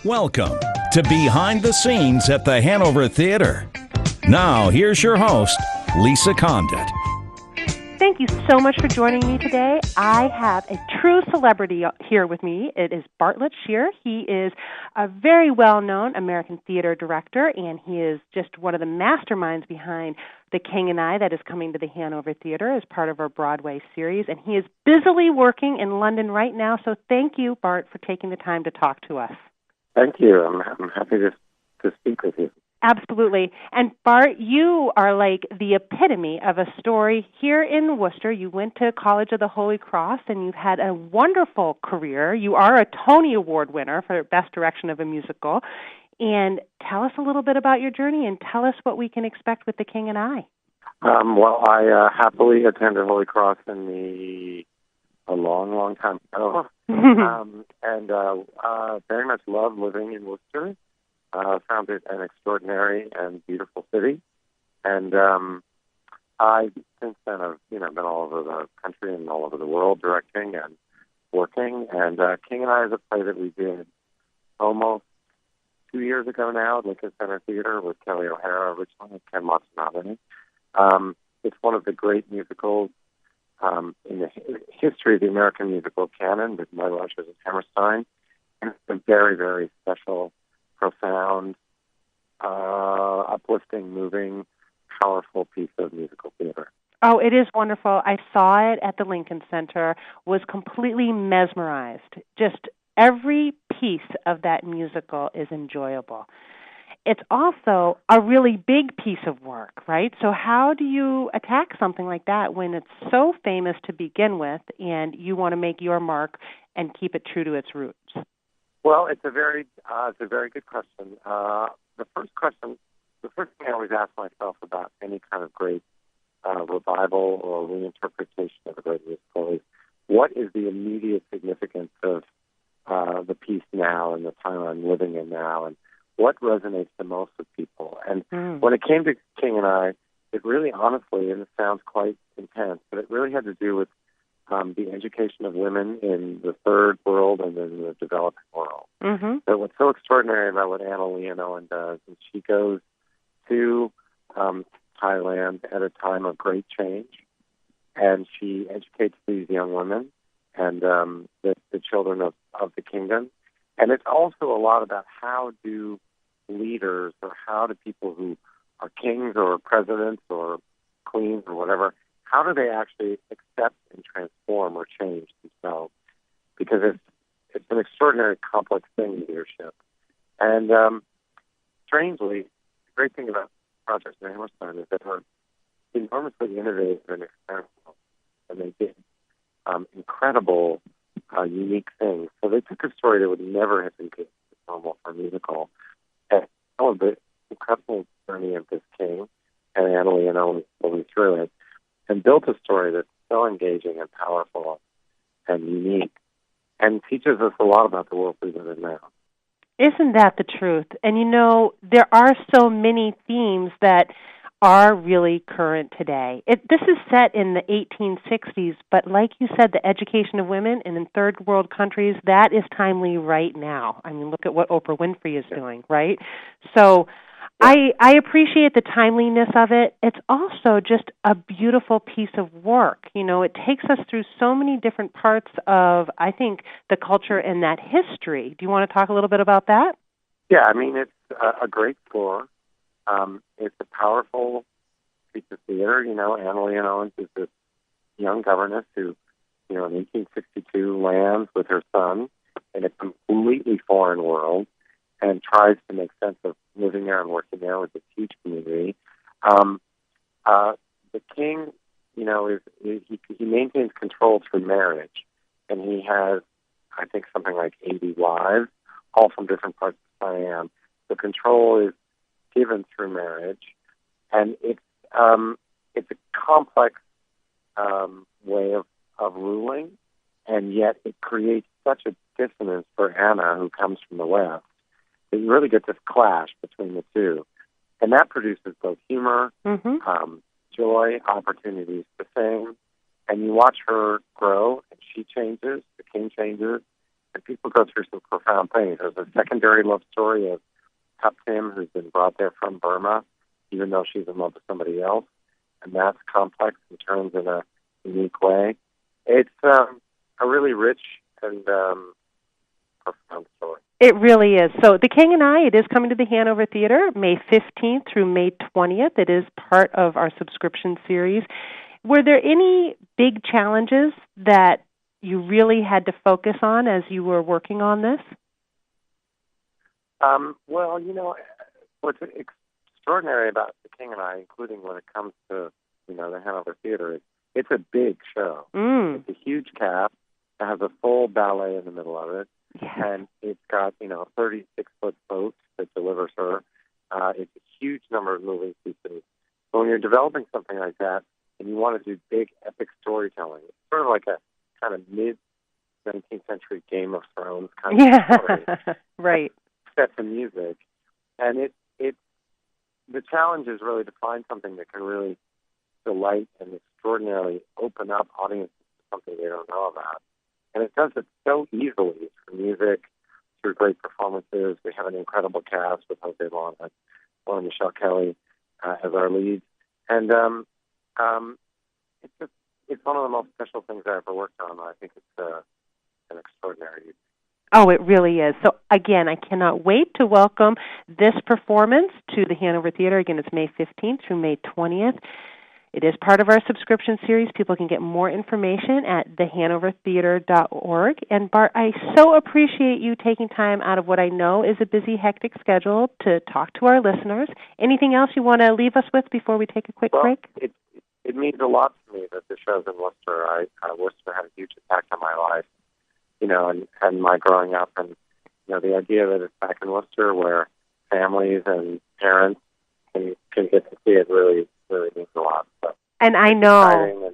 Welcome to Behind the Scenes at the Hanover Theatre. Now, here's your host, Lisa Condit. Thank you so much for joining me today. I have a true celebrity here with me. It is Bartlett Sher. He is a very well-known American theater director, and he is just one of the masterminds behind The King and I that is coming to the Hanover Theatre as part of our Broadway series. And he is busily working in London right now, so thank you, Bart, for taking the time to talk to us. Thank you. I'm happy to speak with you. Absolutely. And Bart, you are like the epitome of a story here in Worcester. You went to College of the Holy Cross, and you've had a wonderful career. You are a Tony Award winner for Best Direction of a Musical. And tell us a little bit about your journey, and tell us what we can expect with The King and I. Well, I happily attended Holy Cross a long time ago. And very much love living in Worcester. Found it an extraordinary and beautiful city. And I, since then, have been all over the country and all over the world directing and working. And King and I is a play that we did almost 2 years ago now at Lincoln Center Theater with Kelly O'Hara originally and Ken Watanabe. It's one of the great musicals in the history of the American musical canon with My Rogers and Hammerstein. And it's a very, very special, profound, uplifting, moving, powerful piece of musical theater. Oh, it is wonderful. I saw it at the Lincoln Center, was completely mesmerized. Just every piece of that musical is enjoyable. It's also a really big piece of work, right? So how do you attack something like that when it's so famous to begin with and you want to make your mark and keep it true to its roots? Well, it's a very good question. The first thing I always ask myself about any kind of great revival or reinterpretation of a great musical is, what is the immediate significance of the piece now and the time I'm living in now, and what resonates the most with people? And when it came to King and I, it really, honestly, and it sounds quite intense, but it really had to do with the education of women in the third world and in the developing world. Mm-hmm. So what's so extraordinary about what Anna Leonowen does is she goes to Thailand at a time of great change, and she educates these young women and the children of the kingdom. And it's also a lot about how do leaders, or how do people who are kings or presidents or queens or whatever, how do they actually accept and transform or change themselves? Because it's an extraordinary, complex thing, leadership. And strangely, the great thing about Project Hammerstein is that they're enormously innovative and experimental, and they did incredible, unique things. So they took a story that would never have been good normal for a musical, and all of the incredible journey of this king, and Anna Leonowen moving through it, and built a story that's so engaging and powerful and unique, and teaches us a lot about the world we live in now. Isn't that the truth? And there are so many themes that are really current today. This is set in the 1860s, but like you said, the education of women in third world countries, that is timely right now. I mean, look at what Oprah Winfrey is doing, right? So I appreciate the timeliness of it. It's also just a beautiful piece of work. It takes us through so many different parts of, I think, the culture and that history. Do you want to talk a little bit about that? Yeah, I mean, it's a great score. It's a powerful piece of theater. Anna Leonowen is this young governess who, in 1862 lands with her son in a completely foreign world and tries to make sense of living there and working there with the teach community. The king, he maintains control through marriage, and he has, I think, something like 80 wives, all from different parts of Siam. The control is given through marriage, and it's a complex way of ruling, and yet it creates such a dissonance for Anna, who comes from the West, that you really get this clash between the two, and that produces both humor, joy, opportunities to sing, and you watch her grow, and she changes, the king changes, and people go through some profound things. There's a secondary love story of Tup Tim, who's been brought there from Burma, even though she's in love with somebody else, and that's complex and turns in a unique way. It's a really rich and profound story. It really is. So The King and I, it is coming to the Hanover Theatre May 15th through May 20th. It is part of our subscription series. Were there any big challenges that you really had to focus on as you were working on this? Well, what's extraordinary about The King and I, including when it comes to, the Hanover Theatre, is it's a big show. It's a huge cast. It has a full ballet in the middle of it. Yes. And it's got, 36-foot boats that delivers her. It's a huge number of moving pieces. So when you're developing something like that, and you want to do big, epic storytelling, it's sort of like a kind of mid-19th century Game of Thrones kind of story. Right. Set to music. And the challenge is really to find something that can really delight and extraordinarily open up audiences to something they don't know about. And it does it so easily through music, through great performances. We have an incredible cast with Jose Long and Michelle Kelly as our leads. And it's one of the most special things I ever worked on. I think it's an extraordinary. Oh, it really is. So, again, I cannot wait to welcome this performance to the Hanover Theatre. Again, it's May 15th through May 20th. It is part of our subscription series. People can get more information at thehanovertheatre.org. And Bart, I so appreciate you taking time out of what I know is a busy, hectic schedule to talk to our listeners. Anything else you want to leave us with before we take a quick break? It means a lot to me that the show's in Worcester. Worcester had a huge impact on my life, and my growing up. And, the idea that it's back in Worcester where families and parents can get to see it really means a lot. So and I know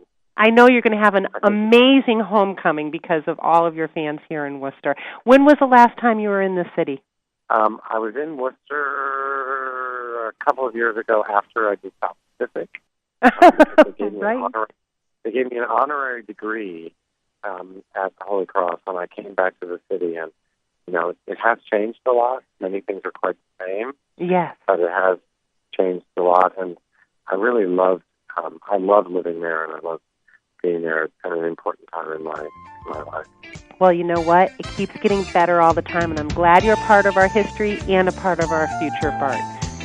you're going to have an amazing homecoming because of all of your fans here in Worcester. When was the last time you were in the city? I was in Worcester a couple of years ago after I did South Pacific. They gave me an honorary degree at the Holy Cross when I came back to the city, and it has changed a lot. Many things are quite the same. Yes, but it has changed a lot, and I really loved living there, and I love being there at an important time in my life. Well, you know what? It keeps getting better all the time, and I'm glad you're part of our history and a part of our future, Bart.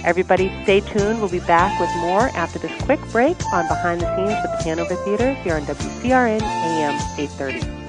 Everybody stay tuned. We'll be back with more after this quick break on Behind the Scenes with the Hanover Theatre here on WCRN AM 830.